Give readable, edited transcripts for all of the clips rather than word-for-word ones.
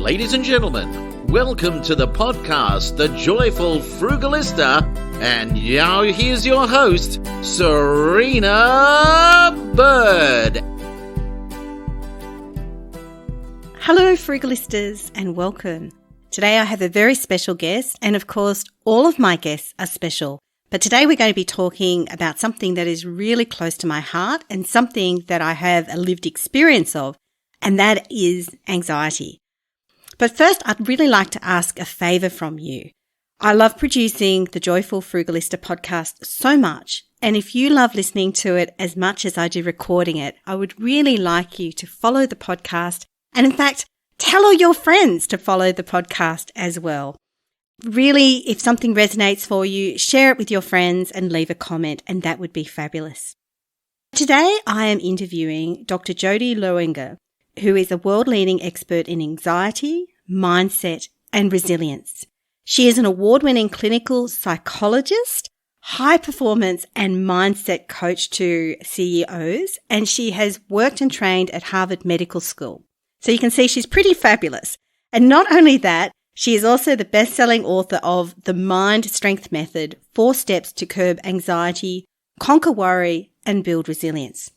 Ladies and gentlemen, welcome to the podcast, The Joyful Frugalista. And now here's your host, Serena Bird. Hello, Frugalistas, and welcome. Today I have a very special guest, and of course, all of my guests are special. But today we're going to be talking about something that is really close to my heart and something that I have a lived experience of, and that is anxiety. But first, I'd really like to ask a favour from you. I love producing the Joyful Frugalista podcast so much, and if you love listening to it as much as I do recording it, I would really like you to follow the podcast, and in fact, tell all your friends to follow the podcast as well. Really, if something resonates for you, share it with your friends and leave a comment, and that would be fabulous. Today, I am interviewing Dr Jodie Lowinger, who is a world-leading expert in anxiety, mindset, and resilience. She is an award-winning clinical psychologist, high-performance and mindset coach to CEOs, and she has worked and trained at Harvard Medical School. So you can see she's pretty fabulous. And not only that, she is also the best-selling author of The Mind Strength Method, 4 Steps to Curb Anxiety, Conquer Worry, and Build Resilience.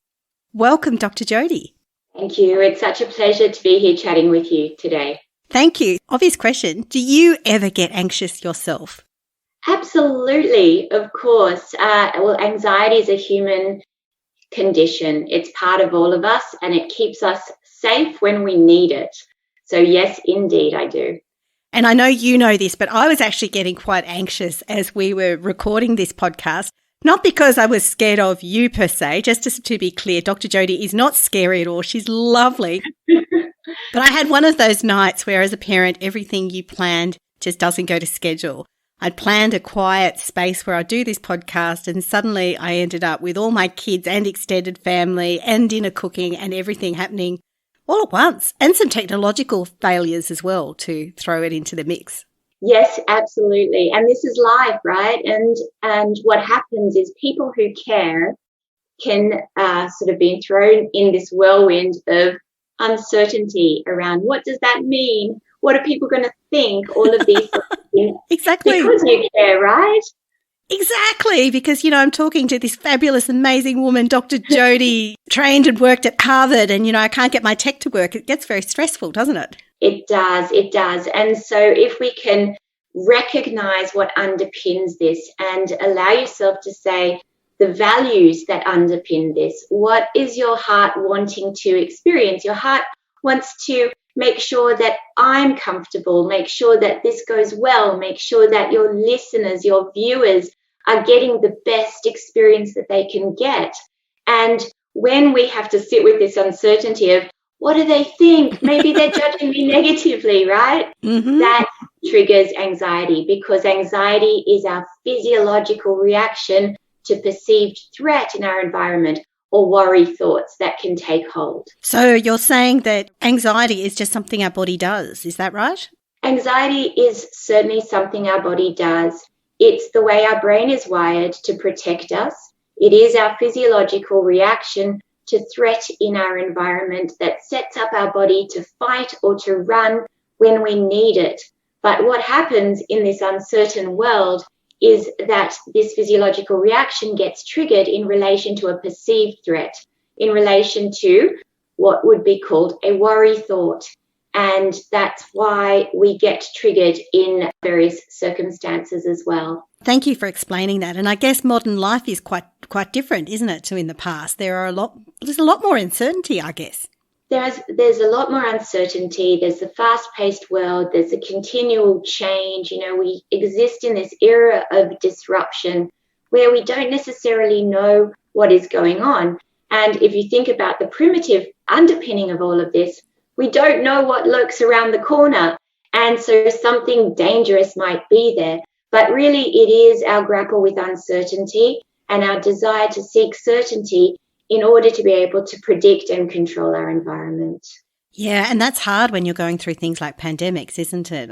Welcome, Dr. Jodie. Thank you. It's such a pleasure to be here chatting with you today. Thank you. Obvious question. Do you ever get anxious yourself? Absolutely, of course. Anxiety is a human condition. It's part of all of us and it keeps us safe when we need it. So yes, indeed, I do. And I know you know this, but I was actually getting quite anxious as we were recording this podcast. Not because I was scared of you per se, just to be clear, Dr. Jodie is not scary at all. She's lovely. But I had one of those nights where as a parent, everything you planned just doesn't go to schedule. I'd planned a quiet space where I'd do this podcast and suddenly I ended up with all my kids and extended family and dinner cooking and everything happening all at once, and some technological failures as well to throw it into the mix. Yes, absolutely. And this is life, right? And what happens is people who care can sort of be thrown in this whirlwind of uncertainty around what does that mean? What are people going to think? All of these sort of things. Exactly. Because you care, right? Exactly. Because, I'm talking to this fabulous, amazing woman, Dr. Jodie, trained and worked at Harvard, and, I can't get my tech to work. It gets very stressful, doesn't it? It does. And so if we can recognize what underpins this and allow yourself to say the values that underpin this, what is your heart wanting to experience? Your heart wants to make sure that I'm comfortable, make sure that this goes well, make sure that your listeners, your viewers are getting the best experience that they can get. And when we have to sit with this uncertainty of, what do they think? Maybe they're judging me negatively, right? Mm-hmm. That triggers anxiety because anxiety is our physiological reaction to perceived threat in our environment or worry thoughts that can take hold. So you're saying that anxiety is just something our body does. Is that right? Anxiety is certainly something our body does. It's the way our brain is wired to protect us. It is our physiological reaction to threat in our environment that sets up our body to fight or to run when we need it. But what happens in this uncertain world is that this physiological reaction gets triggered in relation to a perceived threat, in relation to what would be called a worry thought. And that's why we get triggered in various circumstances as well. Thank you for explaining that. And I guess modern life is quite different, isn't it, to in the past? There's a lot more uncertainty, I guess. There's a lot more uncertainty. There's the fast-paced world. There's a continual change. We exist in this era of disruption where we don't necessarily know what is going on. And if you think about the primitive underpinning of all of this, we don't know what lurks around the corner. And so something dangerous might be there. But really, it is our grapple with uncertainty and our desire to seek certainty in order to be able to predict and control our environment. Yeah, and that's hard when you're going through things like pandemics, isn't it?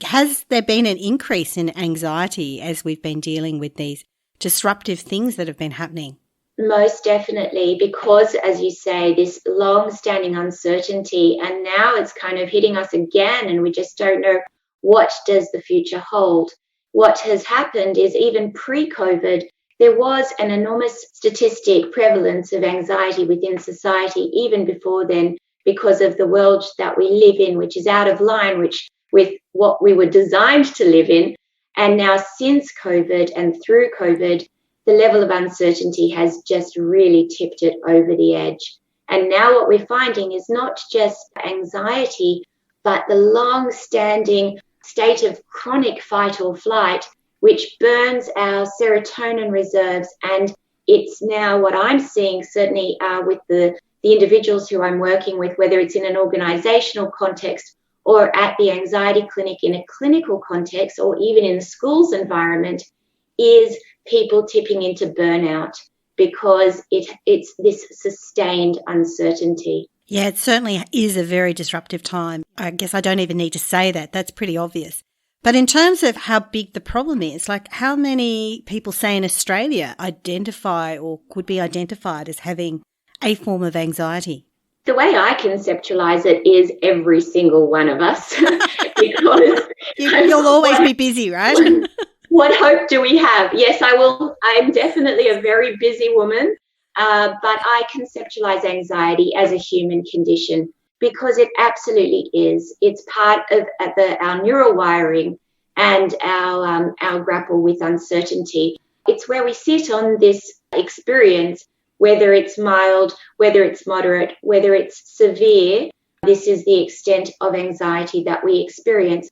Has there been an increase in anxiety as we've been dealing with these disruptive things that have been happening? Most definitely, because, as you say, this long-standing uncertainty, and now it's kind of hitting us again, and we just don't know what does the future hold. What has happened is even pre-COVID, there was an enormous statistic prevalence of anxiety within society, even before then, because of the world that we live in, which is out of line with what we were designed to live in. And now since COVID and through COVID, the level of uncertainty has just really tipped it over the edge. And now what we're finding is not just anxiety, but the long-standing state of chronic fight or flight, which burns our serotonin reserves. And it's now what I'm seeing, certainly with the individuals who I'm working with, whether it's in an organizational context or at the anxiety clinic in a clinical context, or even in the schools environment, is people tipping into burnout because it's this sustained uncertainty. Yeah, it certainly is a very disruptive time. I guess I don't even need to say that. That's pretty obvious. But in terms of how big the problem is, like how many people, say in Australia, identify or could be identified as having a form of anxiety? The way I conceptualize it is every single one of us. Because You'll always be busy, right? What hope do we have? Yes, I will. I'm definitely a very busy woman, but I conceptualize anxiety as a human condition because it absolutely is. It's part of our neural wiring and our grapple with uncertainty. It's where we sit on this experience, whether it's mild, whether it's moderate, whether it's severe. This is the extent of anxiety that we experience.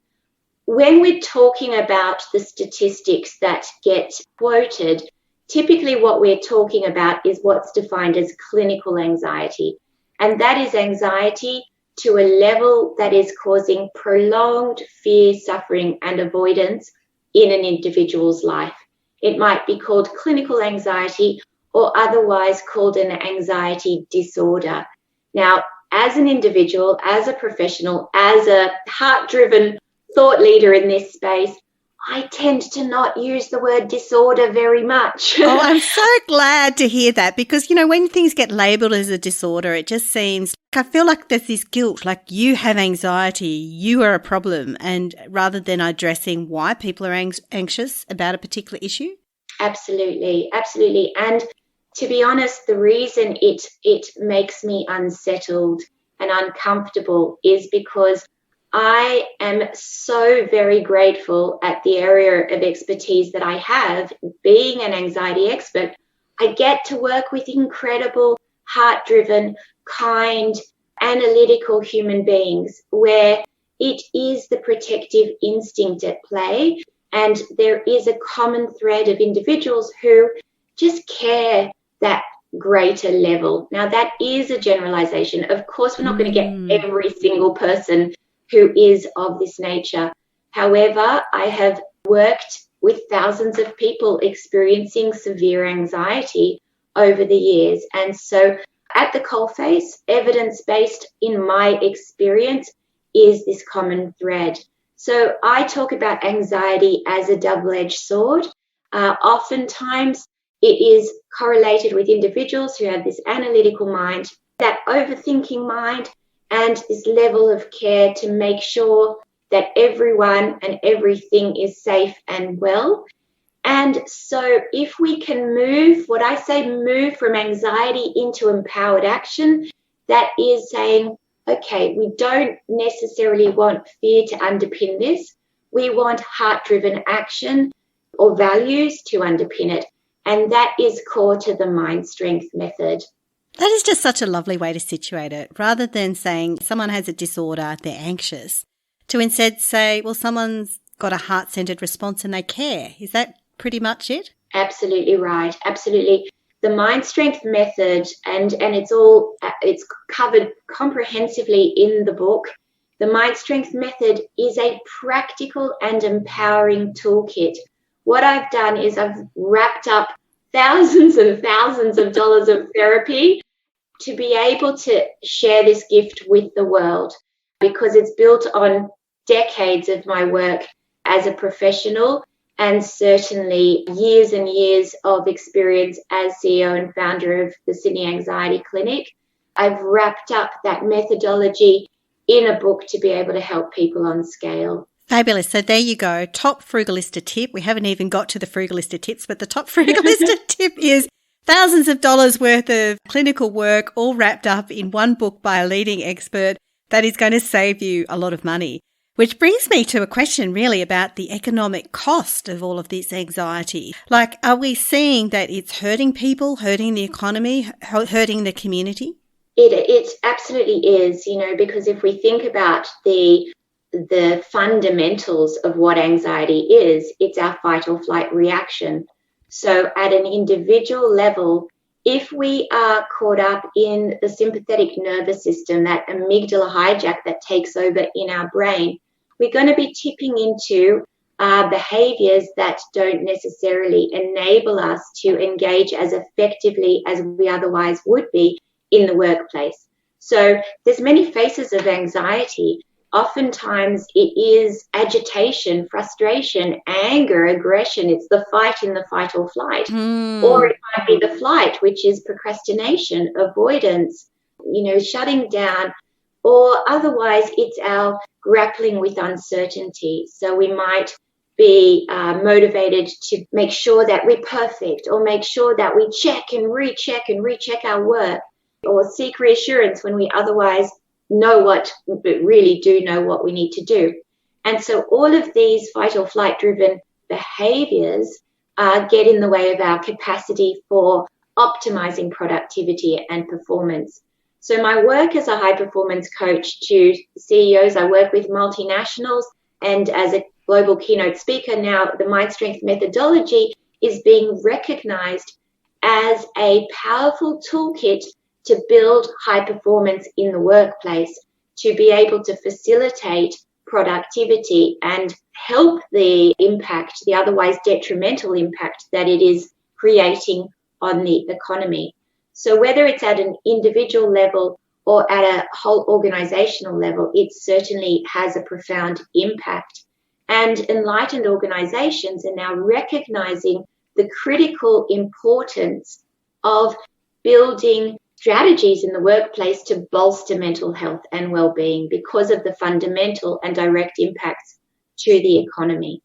When we're talking about the statistics that get quoted, typically what we're talking about is what's defined as clinical anxiety. And that is anxiety to a level that is causing prolonged fear, suffering, and avoidance in an individual's life. It might be called clinical anxiety or otherwise called an anxiety disorder. Now, as an individual, as a professional, as a heart-driven thought leader in this space, I tend to not use the word disorder very much. Oh, I'm so glad to hear that because, you know, when things get labelled as a disorder, it just seems, I feel like there's this guilt, like you have anxiety, you are a problem, and rather than addressing why people are anxious about a particular issue. Absolutely, absolutely. And to be honest, the reason it makes me unsettled and uncomfortable is because I am so very grateful at the area of expertise that I have. Being an anxiety expert, I get to work with incredible, heart-driven, kind, analytical human beings where it is the protective instinct at play, and there is a common thread of individuals who just care that greater level. Now, that is a generalization. Of course, we're not going to get every single person who is of this nature. However, I have worked with thousands of people experiencing severe anxiety over the years. And so at the coalface, evidence-based in my experience is this common thread. So I talk about anxiety as a double-edged sword. Oftentimes it is correlated with individuals who have this analytical mind, that overthinking mind, and this level of care to make sure that everyone and everything is safe and well. And so if we can move from anxiety into empowered action, that is saying, okay, we don't necessarily want fear to underpin this. We want heart-driven action or values to underpin it. And that is core to the Mind Strength method. That is just such a lovely way to situate it. Rather than saying someone has a disorder, they're anxious, to instead say, well, someone's got a heart-centered response and they care. Is that pretty much it? Absolutely right. Absolutely. The Mind Strength method, and it's covered comprehensively in the book. The Mind Strength method is a practical and empowering toolkit. What I've done is I've wrapped up thousands and thousands of dollars of therapy to be able to share this gift with the world, because it's built on decades of my work as a professional and certainly years and years of experience as CEO and founder of the Sydney Anxiety Clinic. I've wrapped up that methodology in a book to be able to help people on scale. Fabulous. So there you go. Top Frugalista tip. We haven't even got to the Frugalista tips, but the top Frugalista tip is thousands of dollars worth of clinical work all wrapped up in one book by a leading expert that is going to save you a lot of money. Which brings me to a question really about the economic cost of all of this anxiety. Like, are we seeing that it's hurting people, hurting the economy, hurting the community? It absolutely is, because if we think about the fundamentals of what anxiety is, it's our fight or flight reaction. So at an individual level, if we are caught up in the sympathetic nervous system, that amygdala hijack that takes over in our brain, we're going to be tipping into behaviors that don't necessarily enable us to engage as effectively as we otherwise would be in the workplace. So there's many faces of anxiety. Oftentimes it is agitation, frustration, anger, aggression. It's the fight in the fight or flight. Or it might be the flight, which is procrastination, avoidance, shutting down. Or otherwise it's our grappling with uncertainty. So we might be motivated to make sure that we're perfect, or make sure that we check and recheck our work, or seek reassurance when we otherwise really do know what we need to do. And so all of these fight or flight driven behaviors get in the way of our capacity for optimizing productivity and performance. So my work as a high performance coach to CEOs, I work with multinationals, and as a global keynote speaker now, the Mind Strength methodology is being recognized as a powerful toolkit to build high performance in the workplace, to be able to facilitate productivity and help the impact, the otherwise detrimental impact that it is creating on the economy. So whether it's at an individual level or at a whole organizational level, it certainly has a profound impact. And enlightened organizations are now recognizing the critical importance of building strategies in the workplace to bolster mental health and well-being because of the fundamental and direct impacts to the economy.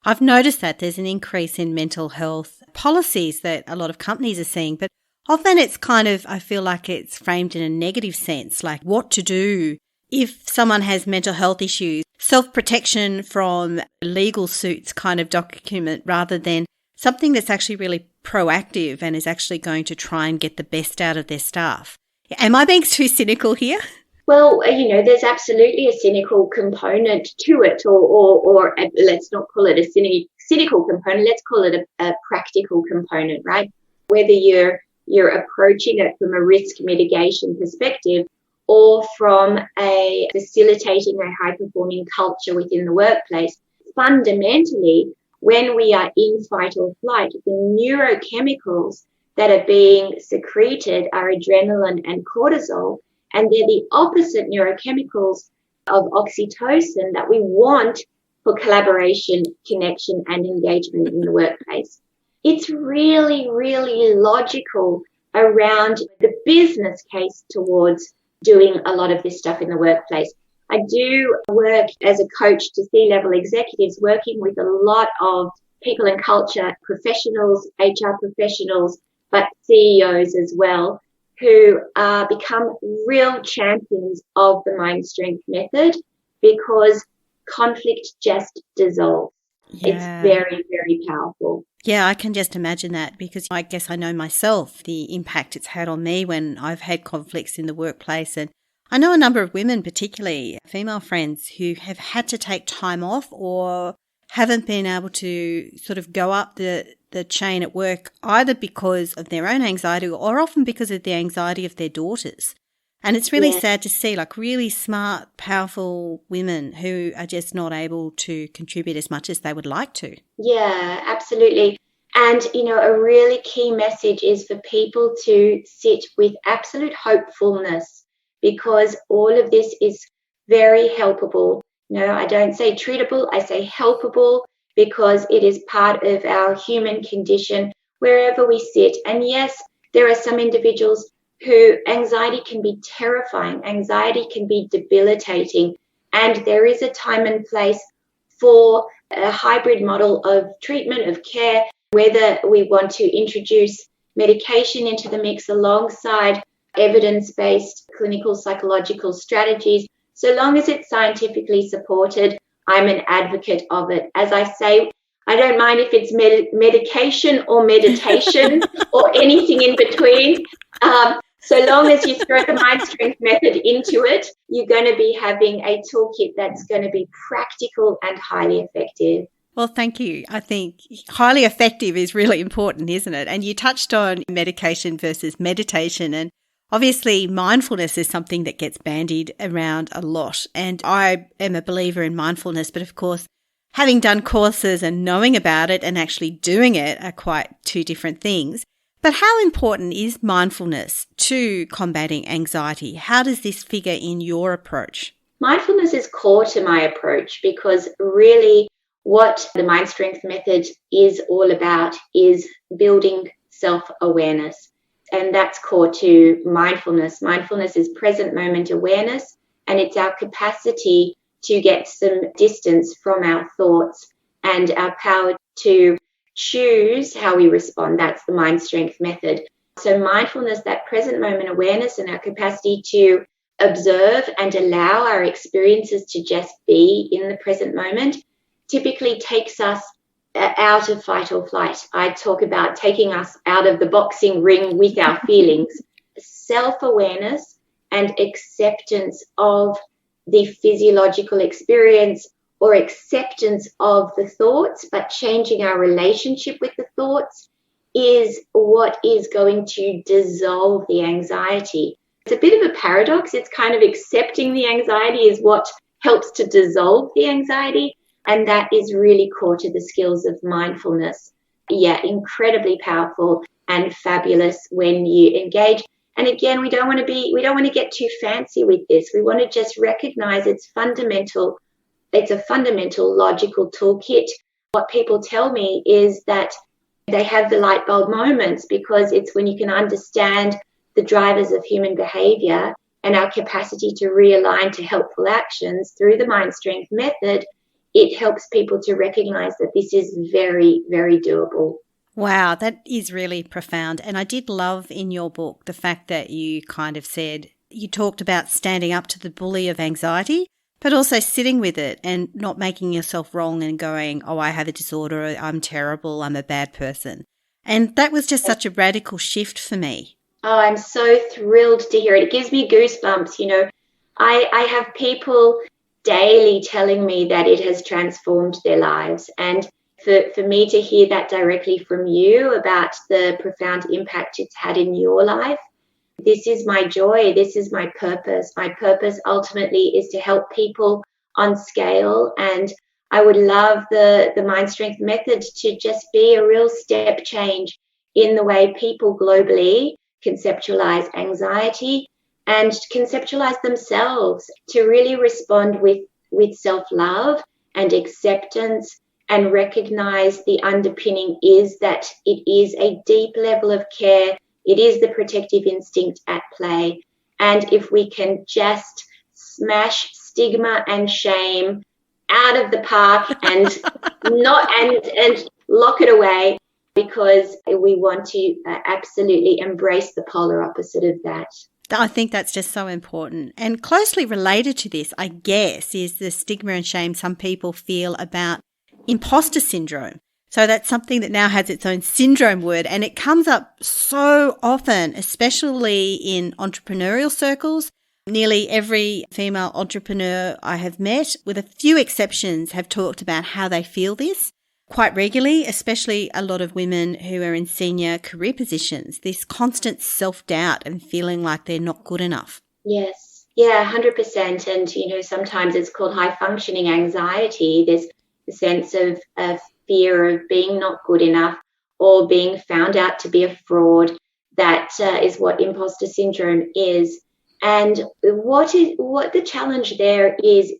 I've noticed that there's an increase in mental health policies that a lot of companies are seeing, but often it's I feel like it's framed in a negative sense, like what to do if someone has mental health issues, self-protection from legal suits kind of document, rather than something that's actually really proactive and is actually going to try and get the best out of their staff. Am I being too cynical here? Well, there's absolutely a cynical component to it, or let's not call it a cynical component, let's call it a practical component, right? Whether you're approaching it from a risk mitigation perspective or from a facilitating a high-performing culture within the workplace, fundamentally, when we are in fight or flight, the neurochemicals that are being secreted are adrenaline and cortisol, and they're the opposite neurochemicals of oxytocin that we want for collaboration, connection, and engagement in the workplace. It's really, really logical around the business case towards doing a lot of this stuff in the workplace. I do work as a coach to C-level executives, working with a lot of people and culture professionals, HR professionals, but CEOs as well, who become real champions of the Mind Strength method because conflict just dissolves. Yeah. It's very, very powerful. Yeah, I can just imagine that, because I guess I know myself the impact it's had on me when I've had conflicts in the workplace. And I know a number of women, particularly female friends, who have had to take time off or haven't been able to sort of go up the chain at work, either because of their own anxiety or often because of the anxiety of their daughters. And it's really sad to see, like, really smart, powerful women who are just not able to contribute as much as they would like to. Yeah, absolutely. And, a really key message is for people to sit with absolute hopefulness, because all of this is very helpable. I don't say treatable, I say helpable, because it is part of our human condition wherever we sit. And yes, there are some individuals who anxiety can be terrifying, anxiety can be debilitating, and there is a time and place for a hybrid model of treatment, of care, whether we want to introduce medication into the mix alongside evidence-based clinical psychological strategies. So long as it's scientifically supported, I'm an advocate of it. As I say, I don't mind if it's medication or meditation or anything in between. So long as you throw the mind strength method into it, you're going to be having a toolkit that's going to be practical and highly effective. Well, thank you. I think highly effective is really important, isn't it? And you touched on medication versus meditation, and obviously mindfulness is something that gets bandied around a lot. And I am a believer in mindfulness, but of course, having done courses and knowing about it and actually doing it are quite two different things. But how important is mindfulness to combating anxiety? How does this figure in your approach? Mindfulness is core to my approach because really what the mind strength method is all about is building self-awareness. And that's core to mindfulness. Mindfulness is present moment awareness, and it's our capacity to get some distance from our thoughts and our power to choose how we respond. That's the mind strength method. So mindfulness, that present moment awareness and our capacity to observe and allow our experiences to just be in the present moment, typically takes us out of fight or flight. I talk about taking us out of the boxing ring with our feelings. Self-awareness and acceptance of the physiological experience or acceptance of the thoughts, but changing our relationship with the thoughts is what is going to dissolve the anxiety. It's a bit of a paradox. It's kind of accepting the anxiety is what helps to dissolve the anxiety. And that is really core to the skills of mindfulness. Yeah, incredibly powerful and fabulous when you engage. And again, we don't want to get too fancy with this. We want to just recognize it's fundamental. It's a fundamental logical toolkit. What people tell me is that they have the light bulb moments because it's when you can understand the drivers of human behavior and our capacity to realign to helpful actions through the mind strength method. It helps people to recognize that this is very, very doable. Wow, that is really profound. And I did love in your book the fact that you kind of said, you talked about standing up to the bully of anxiety, but also sitting with it and not making yourself wrong and going, oh, I have a disorder, I'm terrible, I'm a bad person. And that was just such a radical shift for me. Oh, I'm so thrilled to hear it. It gives me goosebumps. You know, I have people daily telling me that it has transformed their lives. And for me to hear that directly from you about the profound impact it's had in your life, this is my joy. This is my purpose. My purpose ultimately is to help people on scale. And I would love the mind strength method to just be a real step change in the way people globally conceptualize anxiety and conceptualize themselves to really respond with self-love and acceptance and recognize the underpinning is that it is a deep level of care. It is the protective instinct at play. And if we can just smash stigma and shame out of the park and lock it away, because we want to absolutely embrace the polar opposite of that. I think that's just so important. And closely related to this, I guess, is the stigma and shame some people feel about imposter syndrome. So that's something that now has its own syndrome word, and it comes up so often, especially in entrepreneurial circles. Nearly every female entrepreneur I have met, with a few exceptions, have talked about how they feel this quite regularly, especially a lot of women who are in senior career positions, this constant self-doubt and feeling like they're not good enough. Yes. Yeah, 100%. And, sometimes it's called high-functioning anxiety. There's a sense of fear of being not good enough or being found out to be a fraud. That is what imposter syndrome is. And what the challenge there is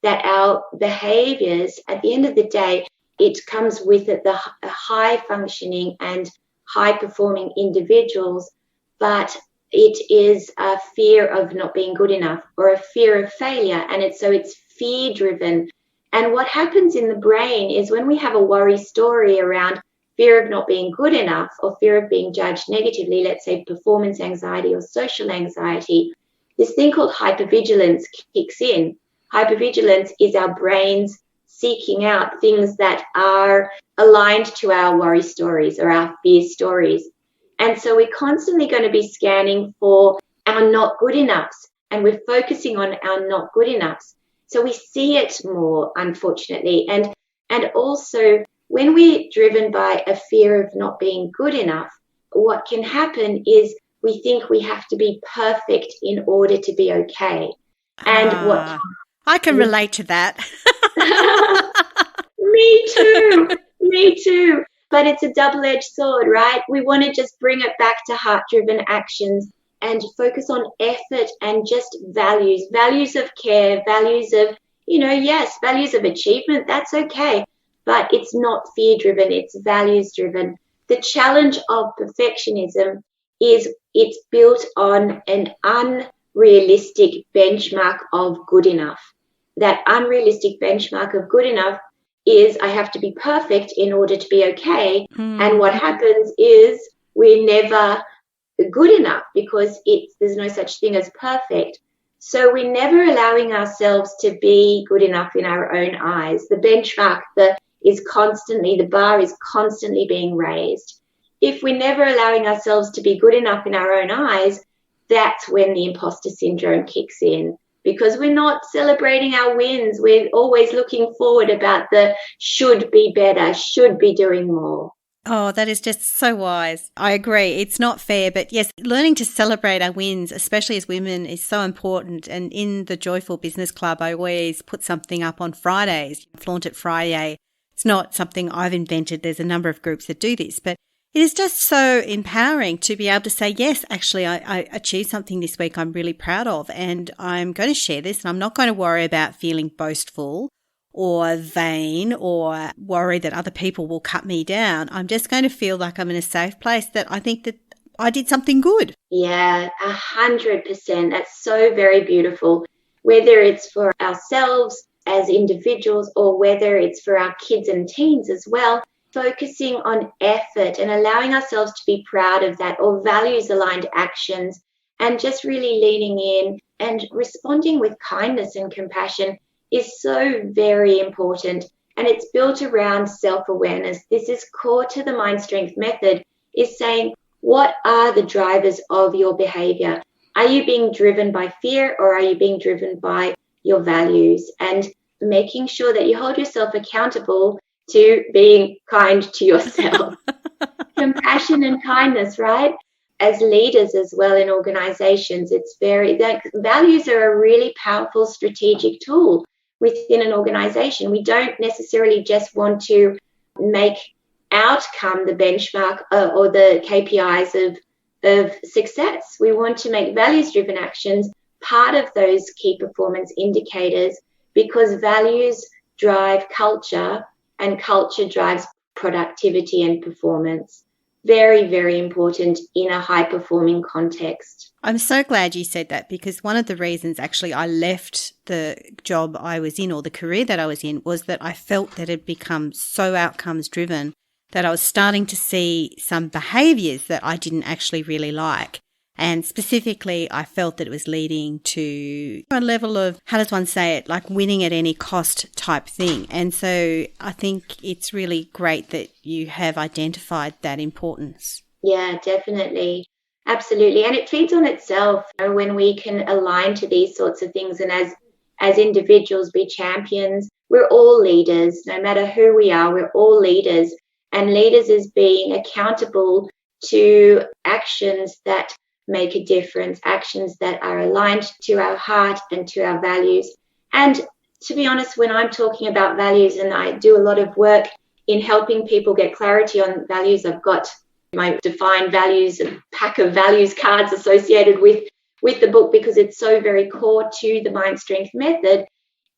that our behaviors, at the end of the day, it comes with it the high functioning and high performing individuals, but it is a fear of not being good enough or a fear of failure. And it's fear driven. And what happens in the brain is when we have a worry story around fear of not being good enough or fear of being judged negatively, let's say performance anxiety or social anxiety, this thing called hypervigilance kicks in. Hypervigilance is our brains seeking out things that are aligned to our worry stories or our fear stories. And so we're constantly going to be scanning for our not good enoughs, and we're focusing on our not good enoughs. So we see it more, unfortunately. And also, when we're driven by a fear of not being good enough, what can happen is we think we have to be perfect in order to be okay. And what I can relate to that. Me too. But it's a double-edged sword, right? We want to just bring it back to heart-driven actions and focus on effort and just values of care, values of, values of achievement. That's okay. But it's not fear-driven, it's values-driven. The challenge of perfectionism is it's built on an unrealistic benchmark of good enough. That unrealistic benchmark of good enough is I have to be perfect in order to be okay. And what happens is we're never good enough because there's no such thing as perfect. So we're never allowing ourselves to be good enough in our own eyes. The benchmark the bar is constantly being raised. If we're never allowing ourselves to be good enough in our own eyes, that's when the imposter syndrome kicks in. Because we're not celebrating our wins. We're always looking forward about the should be better, should be doing more. Oh, that is just so wise. I agree. It's not fair, but yes, learning to celebrate our wins, especially as women, is so important. And in the Joyful Business Club, I always put something up on Fridays, Flaunt It Friday. It's not something I've invented. There's a number of groups that do this, but it is just so empowering to be able to say, yes, actually, I achieved something this week I'm really proud of, and I'm going to share this, and I'm not going to worry about feeling boastful or vain or worry that other people will cut me down. I'm just going to feel like I'm in a safe place that I think that I did something good. Yeah, 100%. That's so very beautiful. Whether it's for ourselves as individuals or whether it's for our kids and teens as well, focusing on effort and allowing ourselves to be proud of that, or values-aligned actions, and just really leaning in and responding with kindness and compassion is so very important. And it's built around self-awareness. This is core to the Mind Strength method, is saying, what are the drivers of your behavior? Are you being driven by fear or are you being driven by your values? And making sure that you hold yourself accountable to being kind to yourself. Compassion and kindness, right? As leaders as well in organizations, values are a really powerful strategic tool within an organization. We don't necessarily just want to make outcome the benchmark or the KPIs of success. We want to make values-driven actions part of those key performance indicators, because values drive culture and culture drives productivity and performance. Very, very important in a high-performing context. I'm so glad you said that, because one of the reasons actually I left the job I was in, or the career that I was in, was that I felt that it had become so outcomes-driven that I was starting to see some behaviours that I didn't actually really like. And specifically, I felt that it was leading to a level of, how does one say it, like winning at any cost type thing. And so I think it's really great that you have identified that importance. Yeah, definitely. Absolutely. And it feeds on itself, when we can align to these sorts of things and as individuals be champions. We're all leaders. No matter who we are, we're all leaders. And leaders is being accountable to actions that make a difference, actions that are aligned to our heart and to our values. And to be honest, when I'm talking about values, and I do a lot of work in helping people get clarity on values, I've got my defined values, a pack of values cards associated with the book, because it's so very core to the Mind Strength method.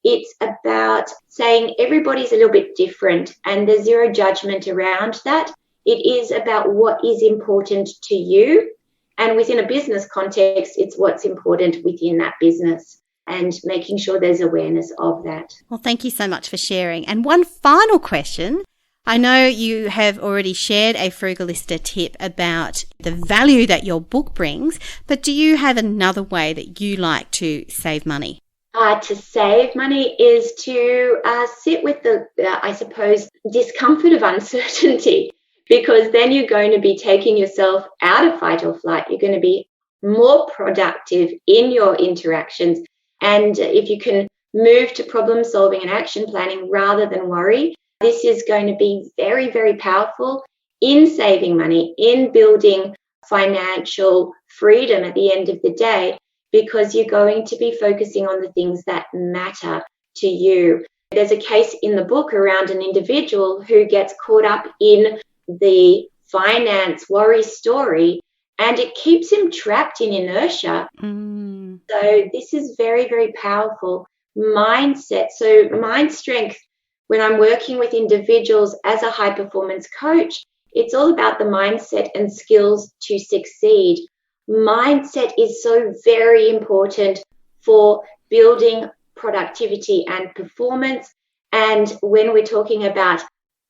It's about saying everybody's a little bit different and there's zero judgment around that. It is about what is important to you. And within a business context, it's what's important within that business and making sure there's awareness of that. Well, thank you so much for sharing. And one final question. I know you have already shared a Frugalista tip about the value that your book brings, but do you have another way that you like to save money? To save money is to sit with the, I suppose, discomfort of uncertainty, because then you're going to be taking yourself out of fight or flight. You're going to be more productive in your interactions. And if you can move to problem solving and action planning rather than worry, this is going to be very, very powerful in saving money, in building financial freedom at the end of the day, because you're going to be focusing on the things that matter to you. There's a case in the book around an individual who gets caught up in the finance worry story, and it keeps him trapped in inertia. So this is very, very powerful mindset. So mind strength, when I'm working with individuals as a high performance coach, it's all about the mindset and skills to succeed. Mindset is so very important for building productivity and performance. And when we're talking about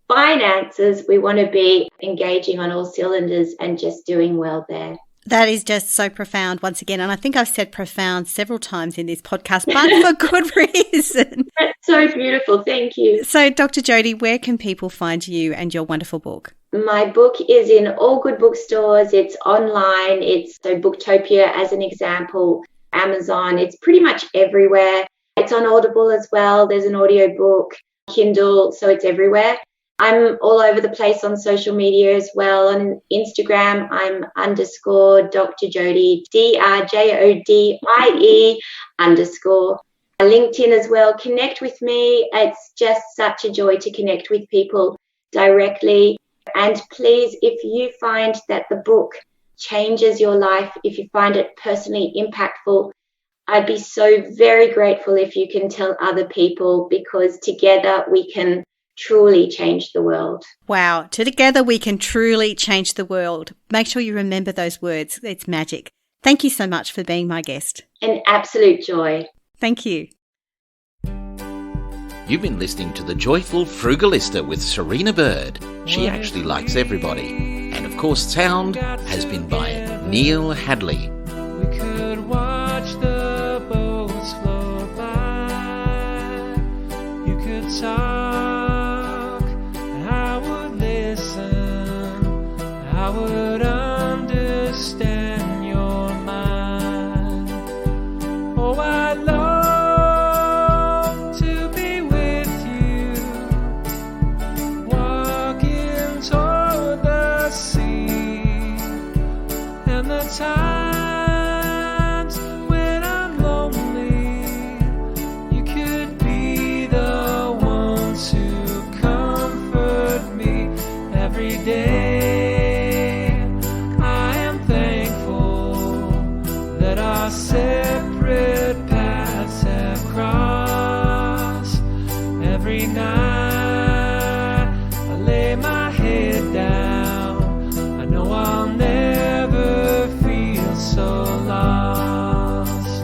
finances, we want to be engaging on all cylinders and just doing well there. That is just so profound once again. And I think I've said profound several times in this podcast, but for good reason. That's so beautiful. Thank you. So, Dr. Jodie, where can people find you and your wonderful book? My book is in all good bookstores. It's online. It's so Booktopia as an example, Amazon. It's pretty much everywhere. It's on Audible as well. There's an audio book, Kindle, so it's everywhere. I'm all over the place on social media as well. On Instagram, I'm _Dr Jodie, DRJODIE _. LinkedIn as well. Connect with me. It's just such a joy to connect with people directly. And please, if you find that the book changes your life, if you find it personally impactful, I'd be so very grateful if you can tell other people, because together we can truly change the world. Wow. Together we can truly change the world. Make sure you remember those words. It's magic. Thank you so much for being my guest. An absolute joy. Thank you. You've been listening to The Joyful Frugalista with Serena Bird. She actually likes everybody. And of course, sound has been by Neil Hadley. We could watch the boats flow by. You could talk, and I would listen. I would understand your mind. Oh, I love to be with you, walking toward the sea, and the times when I'm lonely, you could be the one to comfort me every day. I am thankful that our separate paths have crossed. Every night I lay my head down, I know I'll never feel so lost.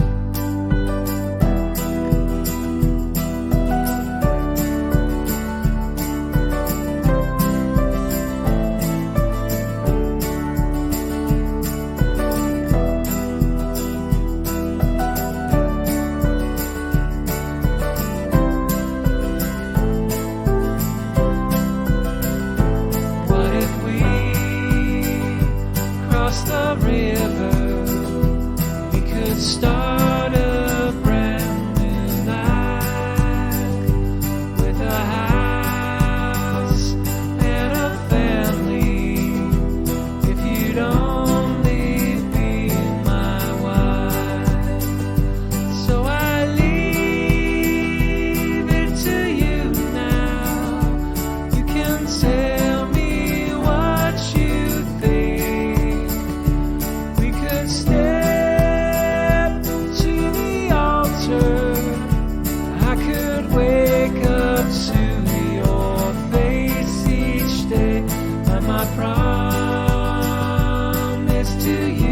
What if we cross the river? We could start a brand new life with a house and a family. If you'd only be my wife. So I leave it to you now. You can tell me what you think. We could step you.